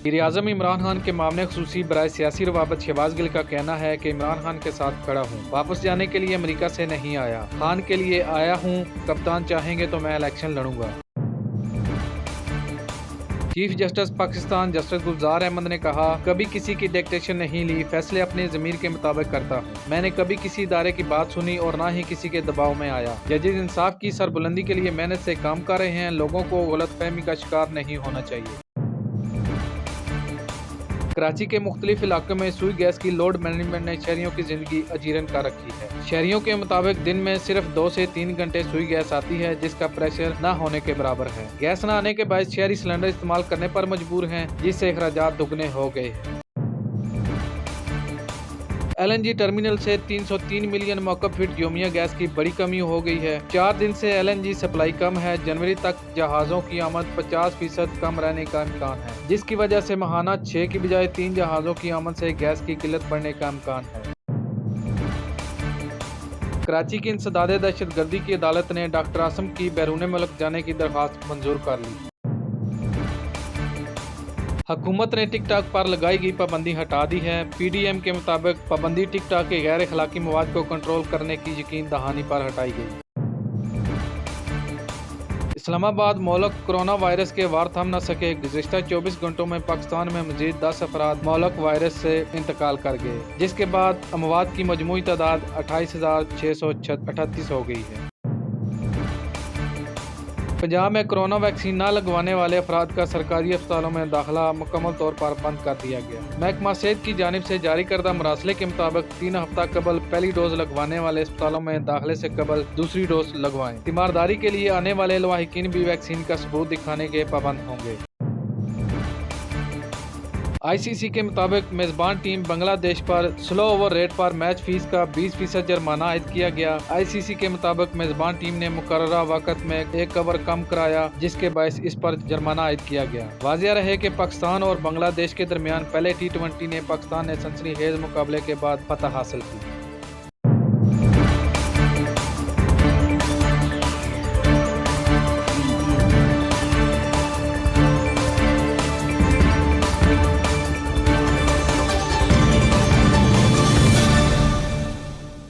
वज़ीर-ए-आज़म इमरान खान के मामले ख़ुसूसी बराए सियासी रवाबत शहबाज गिल का कहना है कि इमरान खान के साथ खड़ा हूँ, वापस जाने के लिए अमेरिका से नहीं आया, खान के लिए आया हूँ, कप्तान चाहेंगे तो मैं इलेक्शन लड़ूंगा। Chief justice Pakistan justice Gulzar Ahmed ने कहा, कभी किसी की डिक्टेशन नहीं ली, फैसले अपने ज़मीर के मुताबिक करता हूँ। मैंने कभी किसी इदारे की बात सुनी और ना ही किसी के दबाव में आया। जजेज इंसाफ की सरबुलंदी के लिए मेहनत से काम कर रहे हैं, लोगों को गलतफहमी का शिकार नहीं होना चाहिए। कराची के मुख्तलिफ इलाकों में सुई गैस की लोड मैनेजमेंट ने शहरियों की जिंदगी अजीरन कर रखी है। शहरियों के मुताबिक दिन में सिर्फ 2 से 3 घंटे सुई गैस आती है, जिसका प्रेशर न होने के बराबर है। गैस न आने के बाद शहरी सिलेंडर इस्तेमाल करने पर मजबूर हैं, जिससे अखराजात दुगने हो गए हैं। LNG टर्मिनल से 303 मिलियन मौकफ फीट योमिया गैस की बड़ी कमी हो गई है। 4 दिन से LNG सप्लाई कम है। जनवरी तक जहाज़ों की आमद 50% कम रहने का इम्कान है, जिसकी वजह से माहाना 6 की बजाय 3 जहाज़ों की आमद से गैस की किल्लत बढ़ने का इम्कान है। कराची की इंसदादे दहशतगर्दी की अदालत ने डॉक्टर आसिम की बैरून मुल्क जाने की दरख्वास्त मंजूर कर ली। हुकूमत ने टिकटॉक पर लगाई गई पाबंदी हटा दी है। PDM के मुताबिक पाबंदी टिकटॉक के गैर अखलाकी मवाद को कंट्रोल करने की यकीन दहानी पर हटाई गई। इस्लामाबाद मौलक कोरोना वायरस के वार थम न सके। गुज़िश्ता 24 घंटों में पाकिस्तान में मजीद 10 अफराद मौलक वायरस से इंतकाल कर गए, जिसके बाद अमवात की मजमूई तादाद 28,638 हो गई है। पंजाब में कोरोना वैक्सीन न लगवाने वाले अफराद का सरकारी अस्पतालों में दाखिला मुकम्मल तौर पर बंद कर दिया गया। महकमा सेहत की जानिब से जारी करदा मरासले के मुताबिक 3 हफ्ता कबल पहली डोज लगवाने वाले अस्पतालों में दाखिले से कबल दूसरी डोज लगवाएं। तीमारदारी के लिए आने वाले लवाहिकीन भी वैक्सीन का सबूत दिखाने के पाबंद होंगे। ICC के मुताबिक मेजबान टीम बांग्लादेश पर स्लो ओवर रेट पर मैच फीस का 20% जुर्माना आयद किया गया। ICC के मुताबिक मेजबान टीम ने मुकर्ररा वक्त में 1 ओवर कम कराया, जिसके बायस इस पर जुर्माना आयद किया गया। वाज़िया रहे कि पाकिस्तान और बांग्लादेश के दरमियान पहले T20 ने पाकिस्तान ने सनसनीखेज मुकाबले के बाद फतह हासिल की।